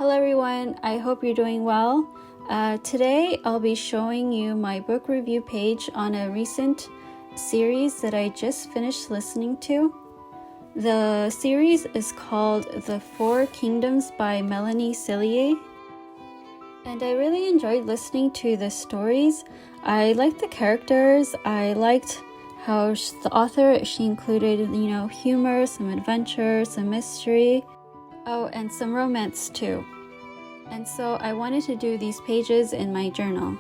Hello everyone, I hope you're doing well. Today I'll be showing you my book review page on a recent series that I just finished listening to. The series is called The Four Kingdoms by Melanie Cellier. And I really enjoyed listening to the stories. I liked the characters. I liked how the author, she included, humor, some adventure, some mystery. Oh, and some romance too. And so I wanted to do these pages in my journal.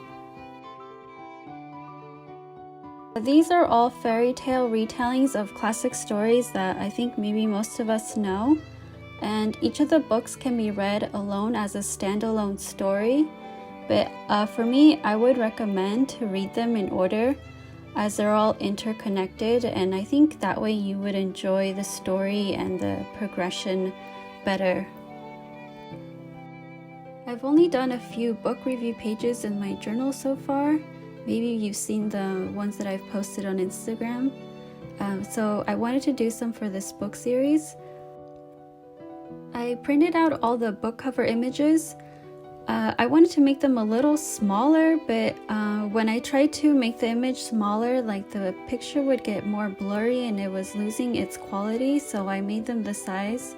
These are all fairy tale retellings of classic stories that I think maybe most of us know. And each of the books can be read alone as a standalone story. But for me, I would recommend to read them in order as they're all interconnected. And I think that way you would enjoy the story and the progression better. I've only done a few book review pages in my journal so far. Maybe you've seen the ones that I've posted on Instagram. So I wanted to do some for this book series. I printed out all the book cover images. I wanted to make them a little smaller, but when I tried to make the image smaller, like the picture would get more blurry and it was losing its quality, so I made them the size.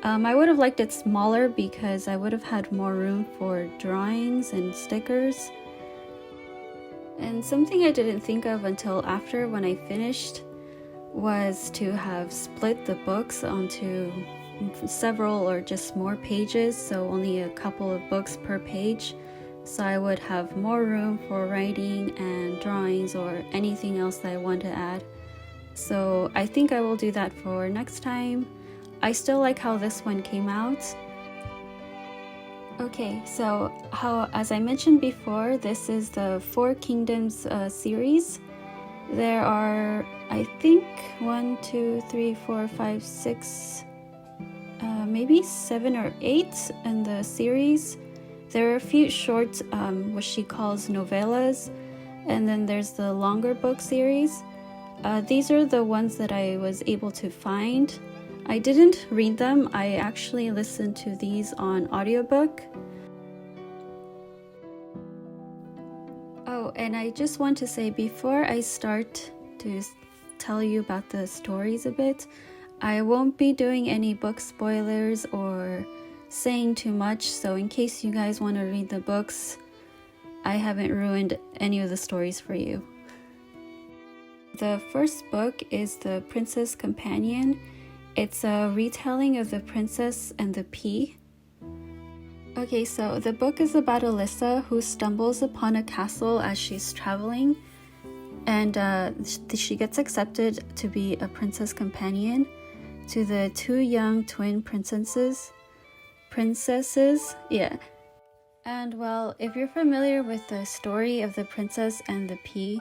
I would have liked it smaller because I would have had more room for drawings and stickers. And something I didn't think of until after when I finished was to have split the books onto several or just more pages, so only a couple of books per page. So I would have more room for writing and drawings or anything else that I want to add. So I think I will do that for next time. I still like how this one came out. Okay, so as I mentioned before, this is the Four Kingdoms series. There are, I think, 1, 2, 3, 4, 5, 6, maybe 7 or 8 in the series. There are a few short, what she calls novellas, and then there's the longer book series. These are the ones that I was able to find. I didn't read them. I actually listened to these on audiobook. Oh, and I just want to say before I start to tell you about the stories a bit, I won't be doing any book spoilers or saying too much, so in case you guys want to read the books, I haven't ruined any of the stories for you. The first book is The Princess Companion. It's a retelling of The Princess and the Pea. Okay, so the book is about Alyssa who stumbles upon a castle as she's traveling, and she gets accepted to be a princess companion to the two young twin princesses. Yeah. And well, if you're familiar with the story of The Princess and the Pea,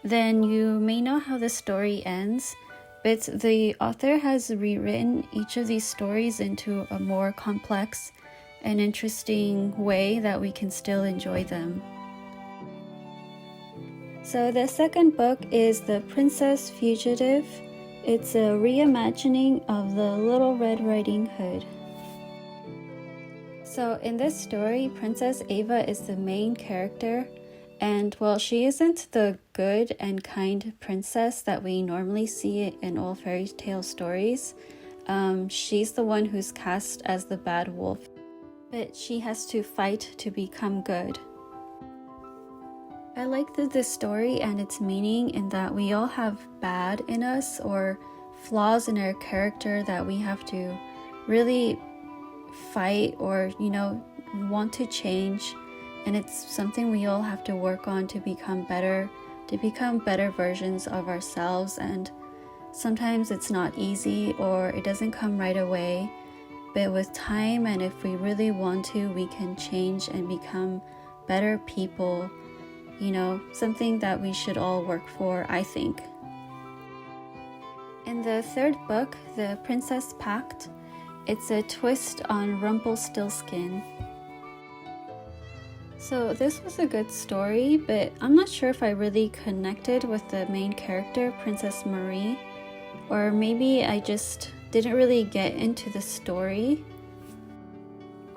then you may know how the story ends. But the author has rewritten each of these stories into a more complex and interesting way that we can still enjoy them. So the second book is The Princess Fugitive. It's a reimagining of the Little Red Riding Hood. So in this story, Princess Ava is the main character. And well, she isn't the good and kind princess that we normally see in all fairy tale stories. She's the one who's cast as the bad wolf, but she has to fight to become good. I like this story and its meaning in that we all have bad in us or flaws in our character that we have to really fight or, want to change. And it's something we all have to work on to become better versions of ourselves. And sometimes it's not easy or it doesn't come right away. But with time, and if we really want to, we can change and become better people. Something that we should all work for, I think. In the third book, The Princess Pact, it's a twist on Rumpelstiltskin. So this was a good story, but I'm not sure if I really connected with the main character, Princess Marie, or maybe I just didn't really get into the story,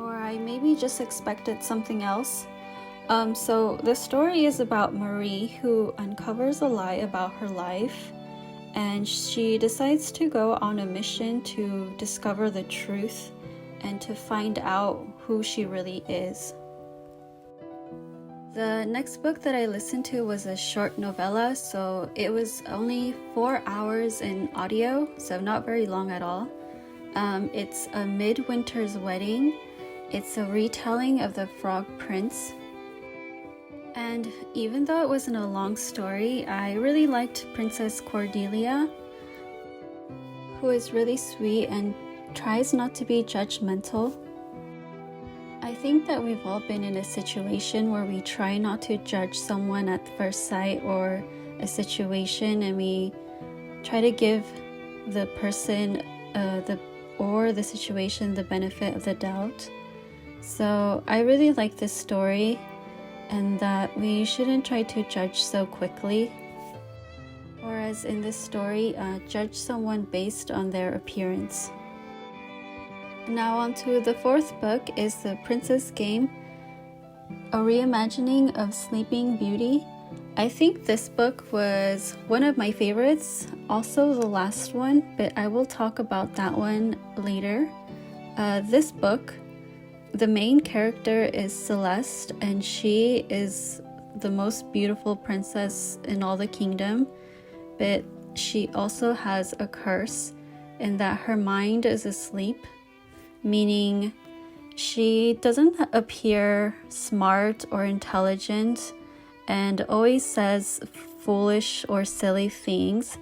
or I I maybe just expected something else. So the story is about Marie, who uncovers a lie about her life, and she decides to go on a mission to discover the truth and to find out who she really is. The next book that I listened to was a short novella, so it was only 4 hours in audio, so not very long at all. It's a Midwinters Wedding. It's a retelling of the Frog Prince. And even though it wasn't a long story, I really liked Princess Cordelia, who is really sweet and tries not to be judgmental. I think that we've all been in a situation where we try not to judge someone at first sight or a situation, and we try to give the person the situation the benefit of the doubt. So I really like this story, and that we shouldn't try to judge so quickly. Or as in this story, judge someone based on their appearance. Now on to the fourth book is The Princess Game, a reimagining of Sleeping Beauty. I think this book was one of my favorites, also the last one, but I will talk about that one later. This book, the main character is Celeste, and she is the most beautiful princess in all the kingdom, but she also has a curse in that her mind is asleep, meaning she doesn't appear smart or intelligent and always says foolish or silly things,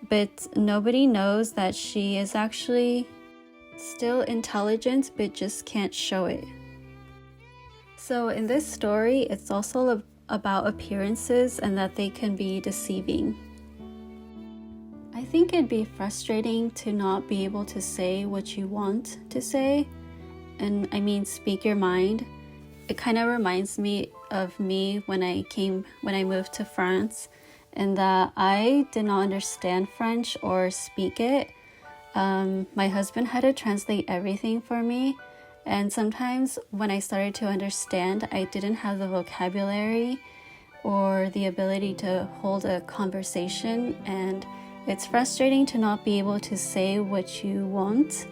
but nobody knows that she is actually still intelligent but just can't show it. So in this story, it's also about appearances and that they can be deceiving. I think it'd be frustrating to not be able to say what you want to say, and I mean speak your mind. It kind of reminds me of me when I moved to France, and that I did not understand French or speak it. My husband had to translate everything for me, and sometimes when I started to understand, I didn't have the vocabulary or the ability to hold a conversation, and it's frustrating to not be able to say what you want.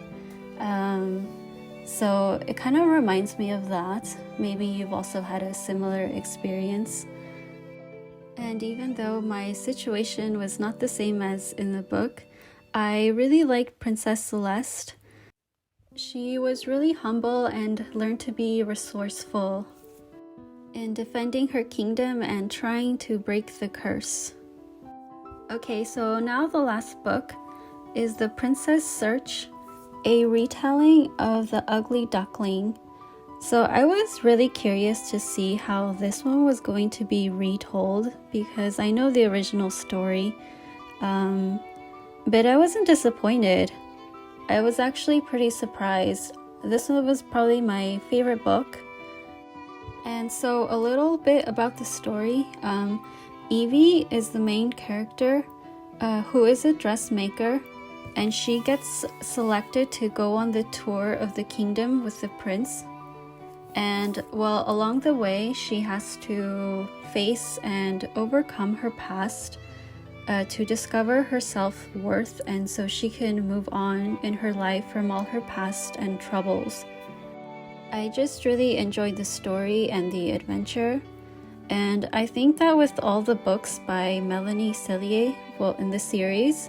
So it kind of reminds me of that. Maybe you've also had a similar experience. And even though my situation was not the same as in the book, I really liked Princess Celeste. She was really humble and learned to be resourceful in defending her kingdom and trying to break the curse. Okay, so now the last book is The Princess Search, a retelling of The Ugly Duckling. So I was really curious to see how this one was going to be retold, because I know the original story, but I wasn't disappointed. I was actually pretty surprised. This one was probably my favorite book. And so a little bit about the story. Evie is the main character, who is a dressmaker, and she gets selected to go on the tour of the kingdom with the prince. And well, along the way, she has to face and overcome her past to discover her self-worth, and so she can move on in her life from all her past and troubles. I just really enjoyed the story and the adventure. And I think that with all the books by Melanie Cellier, in the series,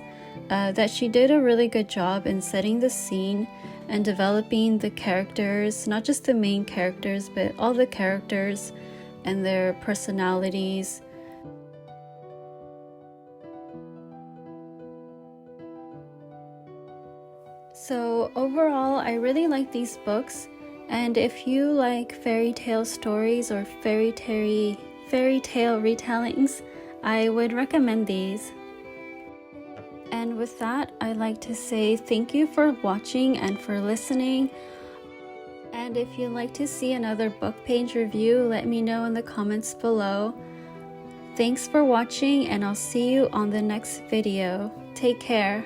that she did a really good job in setting the scene and developing the characters, not just the main characters, but all the characters and their personalities. So overall, I really like these books. And if you like fairy tale stories or fairy tale retellings, I would recommend these. And with that, I'd like to say thank you for watching and for listening. And if you'd like to see another book page review, let me know in the comments below. Thanks for watching, and I'll see you on the next video. Take care.